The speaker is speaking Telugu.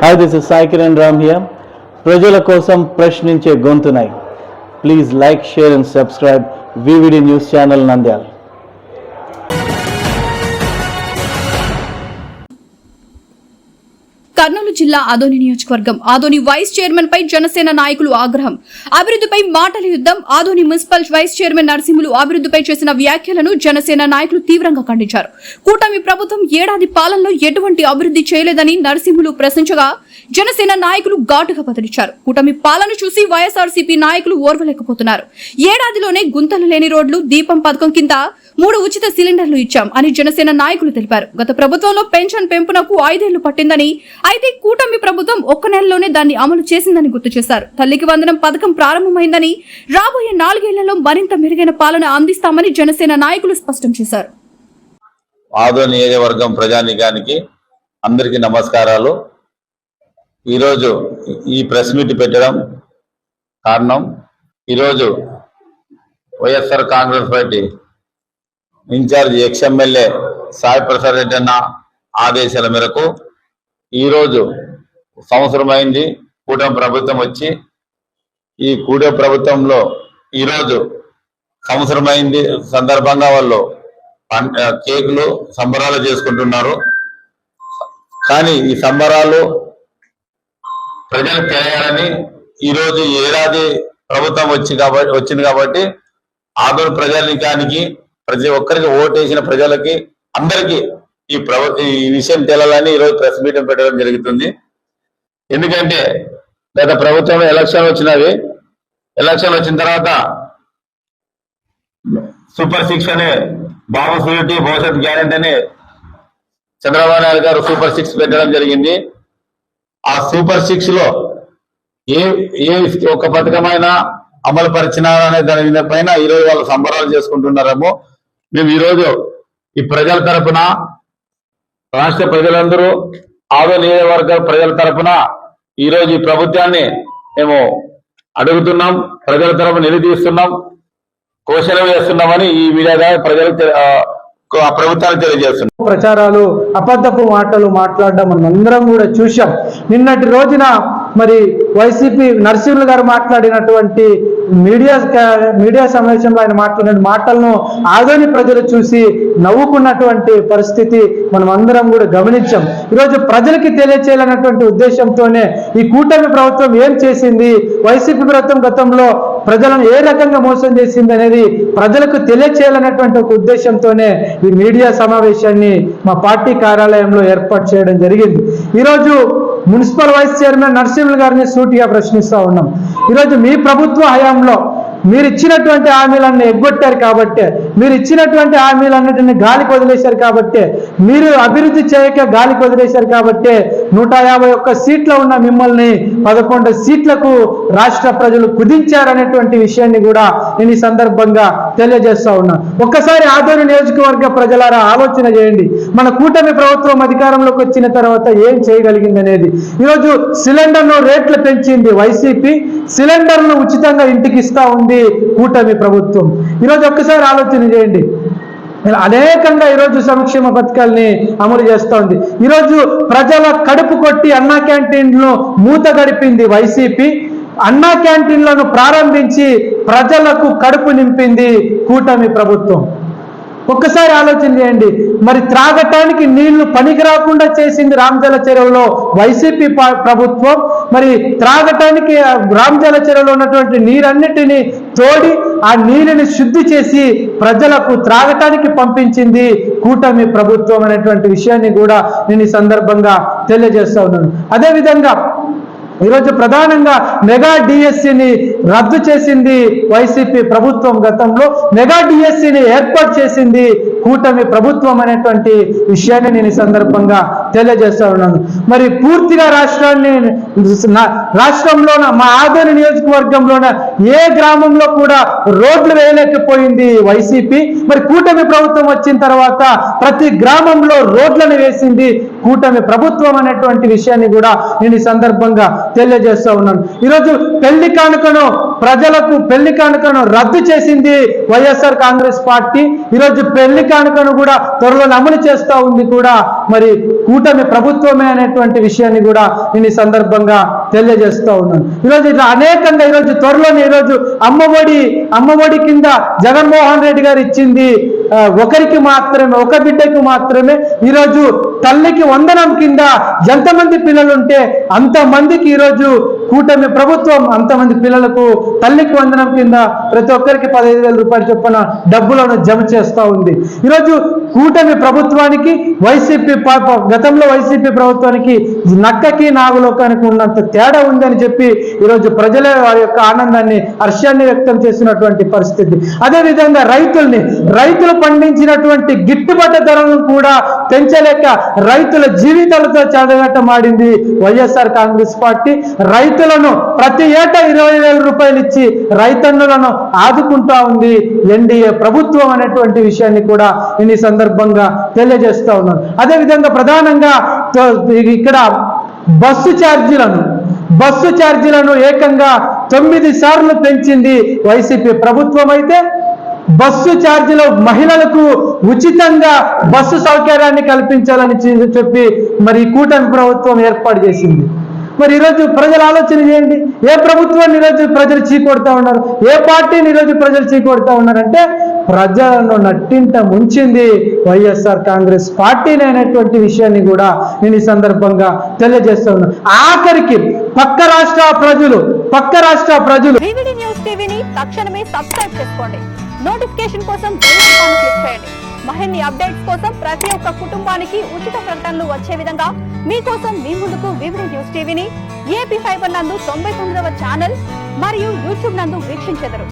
Hi, this is Sai Kiran Ram here. ప్రజల కోసం ప్రశ్నించే గొంతునై. Please like, share and subscribe VVD News Channel Nandyal. Kurnool జిల్లా ఆదోని నియోజకవర్గం ఆదోని వైస్ చైర్మన్ పై జనసేన నాయకులు ఆగ్రహం. అభివృద్ధిపై మాటల యుద్ధం. Adoni municipal vice chairman Narasimhulu అభివృద్ధిపై చేసిన వ్యాఖ్యలను జనసేన నాయకులు తీవ్రంగా ఖండించారు. కూటమి ప్రభుత్వం ఏడాది పాలనలో ఎటువంటి అభివృద్ధి చేయలేదని నరసింహులు ప్రశ్నించగా జనసేన నాయకులు ఘాటుగా బదిలిచ్చారు. కూటమి పాలన చూసి వైఎస్ఆర్సీపీ నాయకులు ఓర్వలేకపోతున్నారు. ఏడాదిలోనే గుంతలు లేని రోడ్లు, దీపం పథకం కింద 3 ఉచిత సిలిండర్లు ఇచ్చాం అని జనసేన నాయకులు తెలిపారు. గత ప్రభుత్వంలో పెన్షన్ పెంపునకు 5 ఏళ్లు పట్టిందని, అయితే కూటమి ప్రభుత్వం 1 నెలలోనే దాన్ని అమలు చేసిందని గుర్తు చేశారు. తల్లికి వందనం పథకం ప్రారంభమైందని, రాబోయే 4 ఏళ్లలో మరింత మెరుగైన పాలన అందిస్తామని జనసేన నాయకులు స్పష్టం చేశారు. ఆదోని నియోజకవర్గం ప్రజానీకానికి అందరికీ నమస్కారాలు. ఈరోజు ఈ ప్రెస్ మీట్ పెట్టడం కారణం, ఈరోజు YSR Congress party incharge ex MLA Sai Prasad Reddy అన్న ఆదేశాల మేరకు ఈరోజు సంవత్సరమైంది కూటమి ప్రభుత్వం వచ్చి. ఈ కూటమి ప్రభుత్వంలో ఈరోజు సంవత్సరమైంది సందర్భంగా వాళ్ళు కేకులు సంబరాలు చేసుకుంటున్నారు. కానీ ఈ సంబరాలు ప్రజలకు తెలియాలని ఈరోజు ఏడాది ప్రభుత్వం వచ్చింది కాబట్టి ఆదోని ప్రజానీకానికి, ప్రతి ఒక్కరికి ఓటేసిన ప్రజలకి అందరికీ ఈ విషయం తెలాలని ఈరోజు ప్రెస్ మీటింగ్ పెట్టడం జరుగుతుంది. ఎందుకంటే గత ప్రభుత్వంలో ఎలక్షన్ వచ్చినవి. ఎలక్షన్ వచ్చిన తర్వాత సూపర్ 6 అనే బాబు సూరిటీ భవిష్యత్ గ్యారెంటీ అని చంద్రబాబు నాయుడు గారు సూపర్ 6 పెట్టడం జరిగింది. ఆ సూపర్ 6 లో ఏ ఒక్క పథకమైనా అమలు పరిచినారనే దాని పైన ఈరోజు వాళ్ళు సంబరాలు చేసుకుంటున్నారేమో. మేము ఈరోజు ఈ ప్రజల తరపున, రాష్ట్ర ప్రజలందరూ, ఆదోని నియోజకవర్గ ప్రజల తరపున ఈరోజు ఈ ప్రభుత్వాన్ని మేము అడుగుతున్నాం, ప్రజల తరపున నిలదీస్తున్నాం, ఘోషణ చేస్తున్నామని ఈ మీడియా ప్రజలకు ప్రభుత్వాన్ని తెలియజేస్తున్నాం. ప్రచారాలు, అబద్ధపు మాటలు మాట్లాడడం మనం అందరం కూడా చూశాం. నిన్నటి రోజున మరి వైసీపీ నరసింహులు గారు మాట్లాడినటువంటి మీడియా సమావేశంలో ఆయన మాట్లాడిన మాటలను ఆదోని ప్రజలు చూసి నవ్వుకున్నటువంటి పరిస్థితి మనం అందరం కూడా గమనించాం. ఈరోజు ప్రజలకి తెలియచేయాలన్నటువంటి ఉద్దేశంతోనే ఈ కూటమి ప్రభుత్వం ఏం చేసింది, వైసీపీ ప్రభుత్వం గతంలో ప్రజలను ఏ రకంగా మోసం చేసింది అనేది ప్రజలకు తెలియచేయాలన్నటువంటి ఒక ఉద్దేశంతోనే ఈ మీడియా సమావేశాన్ని మా పార్టీ కార్యాలయంలో ఏర్పాటు చేయడం జరిగింది. ఈరోజు మున్సిపల్ వైస్ చైర్మన్ నరసింహులు గారిని సూటిగా ప్రశ్నిస్తా ఉన్నాం. ఈరోజు మీ ప్రభుత్వ హయాంలో మీరు ఇచ్చినటువంటి హామీలన్నీ ఎగ్గొట్టారు కాబట్టి, మీరు ఇచ్చినటువంటి హామీలన్నిటిని గాలికి వదిలేశారు కాబట్టి, మీరు అభివృద్ధి చేయక గాలికి వదిలేశారు కాబట్టి 151 సీట్లు ఉన్న మిమ్మల్ని 11 సీట్లకు రాష్ట్ర ప్రజలు కుదించారనేటువంటి విషయాన్ని కూడా నేను ఈ సందర్భంగా తెలియజేస్తా ఉన్నాను. ఒక్కసారి ఆదోని నియోజకవర్గ ప్రజలారా ఆలోచన చేయండి. మన కూటమి ప్రభుత్వం అధికారంలోకి వచ్చిన తర్వాత ఏం చేయగలిగింది అనేది. ఈరోజు సిలిండర్ను రేట్లు పెంచింది వైసీపీ, సిలిండర్ను ఉచితంగా ఇంటికి ఇస్తా ఉంది కూటమి ప్రభుత్వం. ఈరోజు ఒక్కసారి ఆలోచన చేయండి. అనేకంగా ఈరోజు సంక్షేమ పథకాల్ని అమలు చేస్తూ ఉంది. ఈరోజు ప్రజల కడుపు కొట్టి అన్నా క్యాంటీన్లు మూత గడిపింది వైసీపీ. అన్నా క్యాంటీన్లను ప్రారంభించి ప్రజలకు కడుపు నింపింది కూటమి ప్రభుత్వం. ఒక్కసారి ఆలోచన చేయండి. మరి త్రాగటానికి నీళ్లు పనికి రాకుండా చేసింది రామజల చెరువులో వైసీపీ ప్రభుత్వం. మరి త్రాగటానికి రామజల చెరువులో ఉన్నటువంటి నీరన్నిటినీ తోడి ఆ నీరుని శుద్ధి చేసి ప్రజలకు త్రాగటానికి పంపించింది కూటమి ప్రభుత్వం అనేటువంటి విషయాన్ని కూడా నేను ఈ సందర్భంగా తెలియజేస్తా ఉన్నాను. అదేవిధంగా ఈరోజు ప్రధానంగా మెగా డిఎస్సిని రద్దు చేసింది వైసీపీ ప్రభుత్వం. గతంలో మెగా డిఎస్సిని ఏర్పాటు చేసింది కూటమి ప్రభుత్వం అనేటువంటి విషయాన్ని నేను ఈ సందర్భంగా తెలియజేస్తా ఉన్నాను. మరి పూర్తిగా రాష్ట్రంలోన మా ఆదోని నియోజకవర్గంలోన ఏ గ్రామంలో కూడా రోడ్లు వేయలేకపోయింది వైసీపీ. మరి కూటమి ప్రభుత్వం వచ్చిన తర్వాత ప్రతి గ్రామంలో రోడ్లను వేసింది కూటమి ప్రభుత్వం అనేటువంటి విషయాన్ని కూడా నేను ఈ సందర్భంగా తెలియజేస్తా ఉన్నాను. ఈరోజు పెళ్లి కానుకను ప్రజలకు పెళ్లి కానుకను రద్దు చేసింది వైఎస్ఆర్ కాంగ్రెస్ పార్టీ. ఈరోజు పెళ్లి కానుకను కూడా త్వరలో అమలు చేస్తూ ఉంది కూడా మరి కూటమి ప్రభుత్వమే అనేటువంటి విషయాన్ని కూడా నేను ఈ సందర్భంగా తెలియజేస్తూ ఉన్నాను. ఈరోజు ఇట్లా అనేకంగా ఈరోజు త్వరలోనే ఈరోజు అమ్మఒడి కింద జగన్మోహన్ రెడ్డి గారు ఇచ్చింది ఒకరికి మాత్రమే, ఒక బిడ్డకు మాత్రమే. ఈరోజు తల్లికి వందనం కింద ఎంతమంది పిల్లలు ఉంటే అంతమందికి ఈరోజు కూటమి ప్రభుత్వం అంతమంది పిల్లలకు తల్లికి వందనం కింద ప్రతి ఒక్కరికి 15,000 రూపాయలు చొప్పున డబ్బులను జమ చేస్తూ ఉంది. ఈరోజు కూటమి ప్రభుత్వానికి గతంలో వైసీపీ ప్రభుత్వానికి నక్కకి నాగులోకానికి ఉన్నంత తేడా ఉందని చెప్పి ఈరోజు ప్రజలే వారి యొక్క ఆనందాన్ని, హర్షాన్ని వ్యక్తం చేసినటువంటి పరిస్థితి. అదేవిధంగా రైతులు పండించినటువంటి గిట్టుబాటు ధరలను కూడా పెంచలేక రైతుల జీవితాలతో చెలగాటమాడింది వైఎస్ఆర్ కాంగ్రెస్ పార్టీ. రైతులను ప్రతి ఏటా 20,000 రూపాయలు ఇచ్చి రైతన్నులను ఆదుకుంటా ఉంది ఎన్డీఏ ప్రభుత్వం అనేటువంటి విషయాన్ని కూడా నేను ఈ సందర్భంగా తెలియజేస్తా ఉన్నాను. అదేవిధంగా ప్రధానంగా ఇక్కడ బస్సు ఛార్జీలను ఏకంగా 9 సార్లు పెంచింది వైసీపీ ప్రభుత్వం. అయితే బస్సు ఛార్జీలో మహిళలకు ఉచితంగా బస్సు సౌకర్యాన్ని కల్పించాలని చెప్పి మరి కూటమి ప్రభుత్వం ఏర్పాటు చేసింది. మరి ఈరోజు ప్రజలు ఆలోచన చేయండి, ఏ ప్రభుత్వాన్ని ఈరోజు ప్రజలు చీకొడతా ఉన్నారు, ఏ పార్టీని ఈరోజు ప్రజలు చీకొడతా ఉన్నారంటే ప్రజలను నట్టింట ముంచింది వైఎస్ఆర్ కాంగ్రెస్ పార్టీని అనేటువంటి విషయాన్ని కూడా నేను ఈ సందర్భంగా తెలియజేస్తా ఉన్నాను. ఆఖరికి పక్క రాష్ట్ర ప్రజలు వివిడి న్యూస్ టీవీని తక్షణమే సబ్స్క్రైబ్ చేసుకోండి. నోటిఫికేషన్ కోసం బెల్ ఐకాన్ క్లిక్ చేయండి. మరిన్ని అప్డేట్స్ కోసం ప్రతి ఒక్క కుటుంబానికి ఉచిత ప్రకటనలు వచ్చే విధంగా మీకోసం మీ ముందుకు వివిడి న్యూస్ టీవీని ఏపీ ఫైబర్ నందు 99వ ఛానల్ మరియు యూట్యూబ్ నందు వీక్షించెదరు.